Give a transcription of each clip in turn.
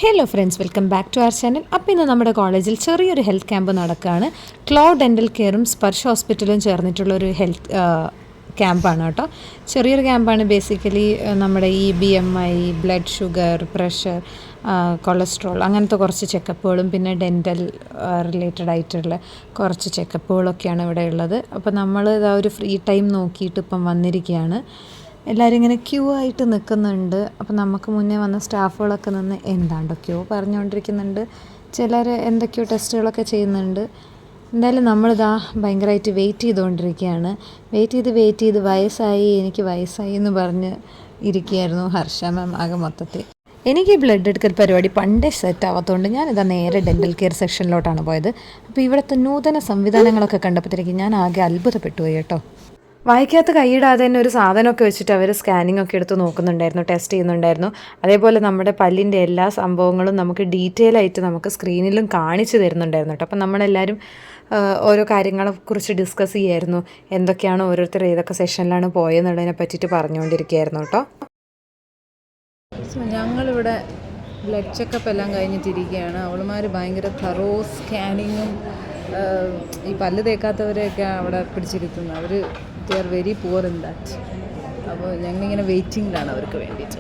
Hello friends, welcome back to our channel. അപ്പോൾ ഇന്ന് നമ്മുടെ കോളേജിൽ ചെറിയൊരു ഹെൽത്ത് ക്യാമ്പ് നടക്കുകയാണ്. ക്ലോ ഡെൻ്റൽ കെയറും സ്പർശ ഹോസ്പിറ്റലും ചേർന്നിട്ടുള്ളൊരു ഹെൽത്ത് ക്യാമ്പാണ് കേട്ടോ. ചെറിയൊരു ക്യാമ്പാണ്. ബേസിക്കലി നമ്മുടെ ഈ BMI, blood sugar, pressure, cholesterol അങ്ങനത്തെ കുറച്ച് ചെക്കപ്പുകളും പിന്നെ ഡെൻ്റൽ റിലേറ്റഡ് ആയിട്ടുള്ള കുറച്ച് ചെക്കപ്പുകളൊക്കെയാണ് ഇവിടെ ഉള്ളത്. അപ്പോൾ നമ്മൾ ഇതാ ഒരു ഫ്രീ ടൈം നോക്കിയിട്ട് ഇപ്പം വന്നിരിക്കുകയാണ്. എല്ലാവരും ഇങ്ങനെ ക്യൂ ആയിട്ട് നിൽക്കുന്നുണ്ട്. അപ്പോൾ നമുക്ക് മുന്നേ വന്ന സ്റ്റാഫുകളൊക്കെ നിന്ന് എന്താണ്ടൊക്കെയോ പറഞ്ഞുകൊണ്ടിരിക്കുന്നുണ്ട്. ചിലർ എന്തൊക്കെയോ ടെസ്റ്റുകളൊക്കെ ചെയ്യുന്നുണ്ട്. എന്തായാലും നമ്മളിതാ ഭയങ്കരമായിട്ട് വെയിറ്റ് ചെയ്തുകൊണ്ടിരിക്കുകയാണ്. വെയിറ്റ് ചെയ്ത് എനിക്ക് വയസ്സായി എന്ന് പറഞ്ഞ് ഇരിക്കുകയായിരുന്നു ഹർഷ മാം ആകെ മൊത്തത്തിൽ. എനിക്ക് ബ്ലഡ് എടുക്കൽ പരിപാടി പണ്ടേ സെറ്റ് ആവാത്തതുകൊണ്ട് ഞാനിതാ നേരെ ഡെൻ്റൽ കെയർ സെക്ഷനിലോട്ടാണ് പോയത്. അപ്പോൾ ഇവിടുത്തെ നൂതന സംവിധാനങ്ങളൊക്കെ കണ്ടപ്പോഴത്തേക്ക് ഞാൻ ആകെ അത്ഭുതപ്പെട്ടു പോയി കേട്ടോ. വായിക്കകത്ത് കൈയിടാതെ തന്നെ ഒരു സാധനമൊക്കെ വെച്ചിട്ട് അവർ സ്കാനിങ് ഒക്കെ എടുത്ത് നോക്കുന്നുണ്ടായിരുന്നു, ടെസ്റ്റ് ചെയ്യുന്നുണ്ടായിരുന്നു. അതേപോലെ നമ്മുടെ പല്ലിൻ്റെ എല്ലാ സംഭവങ്ങളും നമുക്ക് ഡീറ്റെയിൽ ആയിട്ട് നമുക്ക് സ്ക്രീനിലും കാണിച്ചു തരുന്നുണ്ടായിരുന്നു കേട്ടോ. അപ്പം നമ്മളെല്ലാവരും ഓരോ കാര്യങ്ങളെക്കുറിച്ച് ഡിസ്കസ് ചെയ്യായിരുന്നു. എന്തൊക്കെയാണ് ഓരോരുത്തർ ഏതൊക്കെ സെഷനിലാണ് പോയെന്നുള്ളതിനെ പറ്റിയിട്ട് പറഞ്ഞുകൊണ്ടിരിക്കുകയായിരുന്നു കേട്ടോ. ഞങ്ങളിവിടെ ബ്ലഡ് ചെക്കപ്പ് എല്ലാം കഴിഞ്ഞിട്ടിരിക്കുകയാണ്. അവളുമാർ ഭയങ്കര തറോ സ്കാനിങ്ങും ഈ പല്ല് തേക്കാത്തവരെയൊക്കെ അവിടെ പിടിച്ചിരുത്തുന്നത്. അവർ they are very poor in that. അപ്പോൾ ഞങ്ങളിങ്ങനെ വെയിറ്റിങ്ങിലാണ് അവർക്ക് വേണ്ടിയിട്ട്.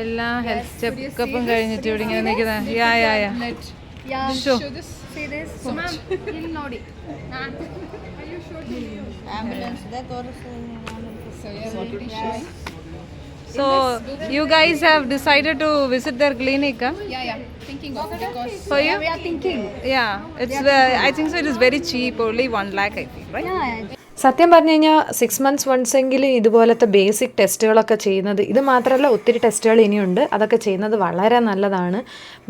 എല്ലാ ഹെൽത്ത് ചെക്കപ്പും കഴിഞ്ഞിട്ട് ഇവിടെ ഇങ്ങനെ നിൽക്കുന്നത്. So you guys have decided to visit their clinic, huh? Yeah. Thinking of because For you? we are thinking. Yeah, it's I think so. It is very cheap, only 1 lakh, I think, right? Yeah. സത്യം പറഞ്ഞു കഴിഞ്ഞാൽ 6 months once എങ്കിലും ഇതുപോലത്തെ basic ടെസ്റ്റുകളൊക്കെ ചെയ്യുന്നത്, ഇത് മാത്രമല്ല ഒത്തിരി ടെസ്റ്റുകൾ ഇനിയുണ്ട്, അതൊക്കെ ചെയ്യുന്നത് വളരെ നല്ലതാണ്.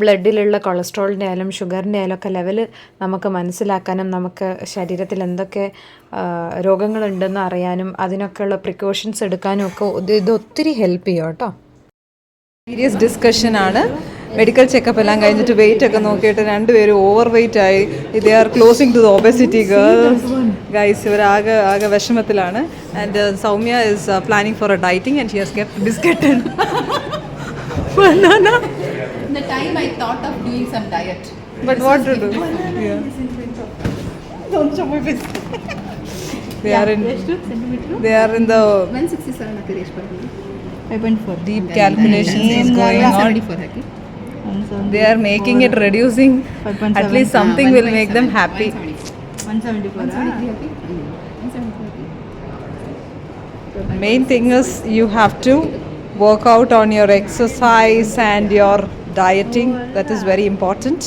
ബ്ലഡിലുള്ള കൊളസ്ട്രോളിൻ്റെ ആയാലും ഷുഗറിൻ്റെ ആയാലും ഒക്കെ ലെവൽ നമുക്ക് മനസ്സിലാക്കാനും നമുക്ക് ശരീരത്തിൽ എന്തൊക്കെ രോഗങ്ങളുണ്ടെന്ന് അറിയാനും അതിനൊക്കെയുള്ള പ്രിക്കോഷൻസ് എടുക്കാനും ഒക്കെ ഇത് ഒത്തിരി ഹെൽപ്പ് ചെയ്യും കേട്ടോ. സീരിയസ് ഡിസ്കഷനാണ്. മെഡിക്കൽ ചെക്കപ്പ് എല്ലാം കഴിഞ്ഞിട്ട് വെയിറ്റ് ഒക്കെ നോക്കിയിട്ട് രണ്ടുപേരും ഓവർ വെയിറ്റ് ആയി. They are closing to the obesity guys. ഇവരാകെ വിഷമത്തിലാണ്. And Saumya is planning for a dieting and she has kept biscuit and banana. In the time I thought of doing some diet. But what to do? Yeah. Don't show my face. They are in the 167 Akhilesh Patil. 5.4. deep calculations is going on. 74 Haki. They are making it reducing. At least something will make them happy. 174. 173 Haki. 173 Haki. Main thing is you have to work out on your exercise and your dieting. That is very important.